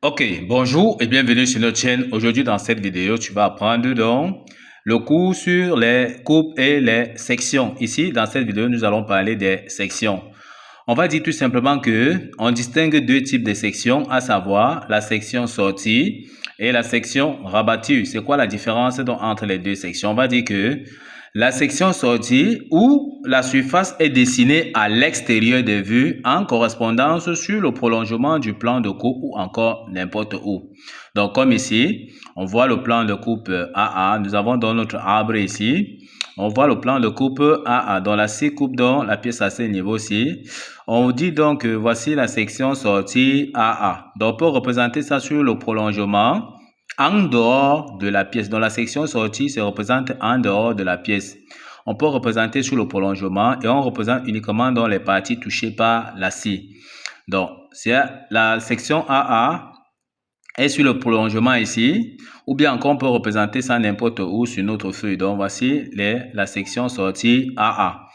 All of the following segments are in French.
Ok, bonjour et bienvenue sur notre chaîne. Aujourd'hui, dans cette vidéo, tu vas apprendre donc le cours sur les coupes et les sections. Ici, dans cette vidéo, nous allons parler des sections. On va dire tout simplement que on distingue deux types de sections, à savoir la section sortie et la section rabattue. C'est quoi la différence donc entre les deux sections? On va dire que la section sortie où la surface est dessinée à l'extérieur des vues en correspondance sur le prolongement du plan de coupe ou encore n'importe où. Donc comme ici, on voit le plan de coupe AA. Nous avons dans notre arbre ici, on voit le plan de coupe AA. Dans la scie coupe dans la pièce à ce niveau-ci. On dit donc que voici la section sortie AA. Donc on peut représenter ça sur le prolongement en dehors de la pièce. Dans la section sortie se représente en dehors de la pièce. On peut représenter sur le prolongement et on représente uniquement dans les parties touchées par la scie. Donc, c'est la section AA est sur le prolongement ici, ou bien encore on peut représenter ça n'importe où sur notre feuille. Donc, voici la section sortie AA.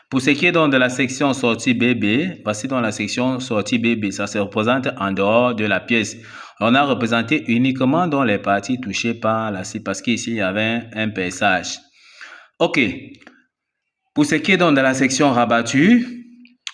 Pour ce qui est donc de la section sortie BB, voici dans la section sortie BB, ça se représente en dehors de la pièce. On a représenté uniquement dans les parties touchées par la scie parce qu'ici il y avait un perçage. Ok. Pour ce qui est donc de la section rabattue,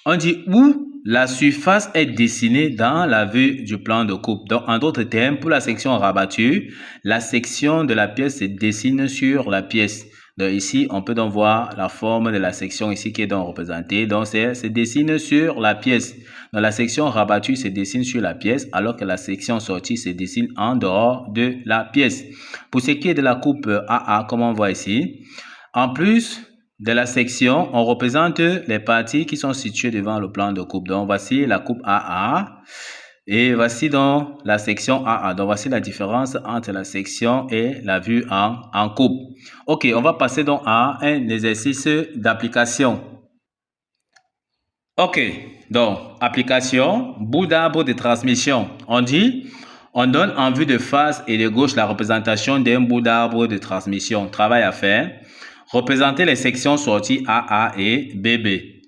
on dit où la surface est dessinée dans la vue du plan de coupe. Donc, en d'autres termes, pour la section rabattue, la section de la pièce se dessine sur la pièce. Donc ici, on peut donc voir la forme de la section ici qui est donc représentée. Donc, se dessine sur la pièce. Donc, la section rabattue se dessine sur la pièce, alors que la section sortie se dessine en dehors de la pièce. Pour ce qui est de la coupe AA, comme on voit ici, en plus de la section, on représente les parties qui sont situées devant le plan de coupe. Donc, voici la coupe AA. Et voici donc la section AA. Donc, voici la différence entre la section et la vue en coupe. Ok, on va passer donc à un exercice d'application. Ok, donc, application, bout d'arbre de transmission. On dit, on donne en vue de face et de gauche la représentation d'un bout d'arbre de transmission. Travail à faire. Représenter les sections sorties AA et BB.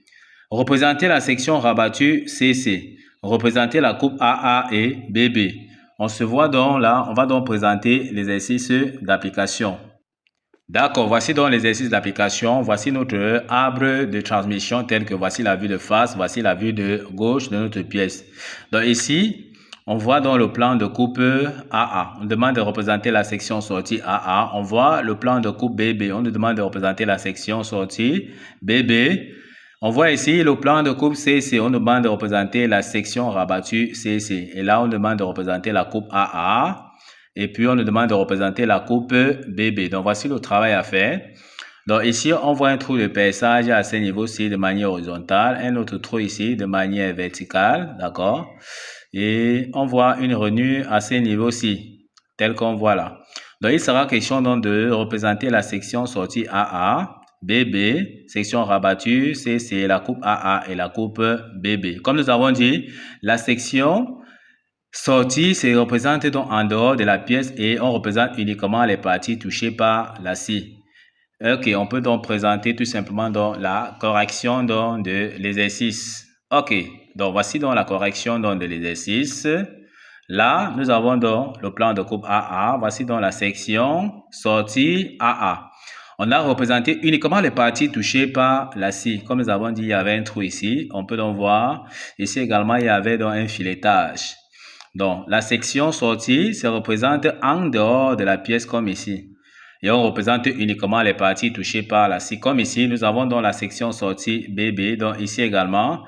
Représenter la section rabattue CC. Représenter la coupe AA et BB. On se voit donc là, on va donc présenter l'exercice d'application. D'accord, voici donc l'exercice d'application. Voici notre arbre de transmission tel que voici la vue de face, voici la vue de gauche de notre pièce. Donc ici, on voit dans le plan de coupe AA. On demande de représenter la section sortie AA. On voit le plan de coupe BB. On nous demande de représenter la section sortie BB. On voit ici le plan de coupe CC. On demande de représenter la section rabattue CC. Et là, on demande de représenter la coupe AA. Et puis, on nous demande de représenter la coupe BB. Donc, voici le travail à faire. Donc, ici, on voit un trou de perçage à ce niveau-ci de manière horizontale. Un autre trou ici de manière verticale. D'accord? Et on voit une rainure à ce niveau-ci, tel qu'on voit là. Donc, il sera question donc de représenter la section sortie AA, BB, section rabattue, CC, la coupe AA et la coupe BB. Comme nous avons dit, la section sortie se représente donc en dehors de la pièce et on représente uniquement les parties touchées par la scie. Ok, on peut donc présenter tout simplement donc la correction donc de l'exercice. Ok, donc voici donc la correction donc de l'exercice. Là, nous avons donc le plan de coupe AA. Voici donc la section sortie AA. On a représenté uniquement les parties touchées par la scie. Comme nous avons dit, il y avait un trou ici. On peut donc voir ici également, il y avait donc un filetage. Donc, la section sortie se représente en dehors de la pièce comme ici. Et on représente uniquement les parties touchées par la scie. Comme ici, nous avons donc la section sortie BB. Donc, ici également,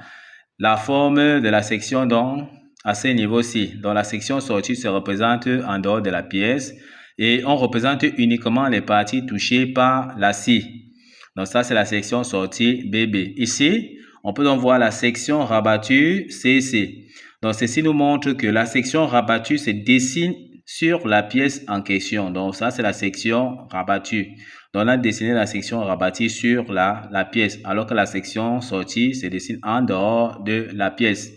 la forme de la section donc à ce niveau-ci. Donc, la section sortie se représente en dehors de la pièce. Et on représente uniquement les parties touchées par la scie. Donc, ça, c'est la section sortie BB. Ici, on peut donc voir la section rabattue CC. Donc, ceci nous montre que la section rabattue se dessine sur la pièce en question. Donc, ça, c'est la section rabattue. Donc, on a dessiné la section rabattue sur la pièce, alors que la section sortie se dessine en dehors de la pièce.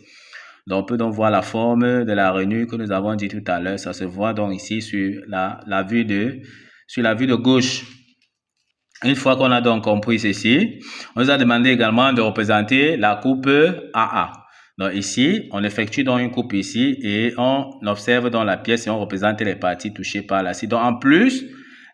Donc, on peut donc voir la forme de la rainure que nous avons dit tout à l'heure. Ça se voit donc ici sur la vue de gauche. Une fois qu'on a donc compris ceci, on nous a demandé également de représenter la coupe AA. Donc ici, on effectue donc une coupe ici et on observe dans la pièce et on représente les parties touchées par la scie. Donc en plus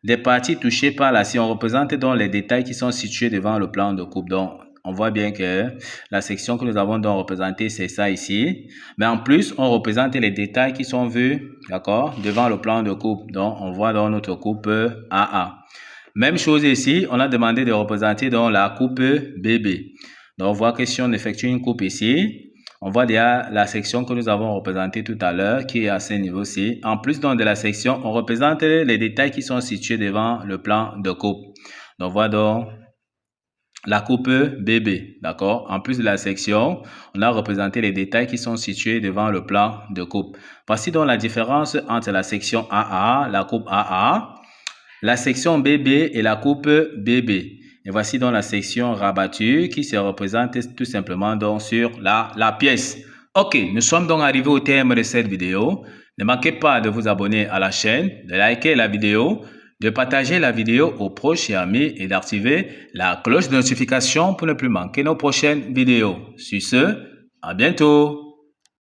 des parties touchées par la scie, on représente donc les détails qui sont situés devant le plan de coupe. Donc on voit bien que la section que nous avons donc représentée, c'est ça ici. Mais en plus, on représente les détails qui sont vus, d'accord, devant le plan de coupe. Donc on voit dans notre coupe AA. Même chose ici, on a demandé de représenter donc la coupe BB. Donc on voit que si on effectue une coupe ici, on voit déjà la section que nous avons représentée tout à l'heure qui est à ce niveau-ci. En plus donc de la section, on représente les détails qui sont situés devant le plan de coupe. Donc on voit donc la coupe BB, d'accord? En plus de la section, on a représenté les détails qui sont situés devant le plan de coupe. Voici donc la différence entre la section AA, la coupe AA, la section BB et la coupe BB. Et voici donc la section rabattue qui se représente tout simplement donc sur la pièce. Ok, nous sommes donc arrivés au terme de cette vidéo. Ne manquez pas de vous abonner à la chaîne, de liker la vidéo, de partager la vidéo aux proches et amis et d'activer la cloche de notification pour ne plus manquer nos prochaines vidéos. Sur ce, à bientôt.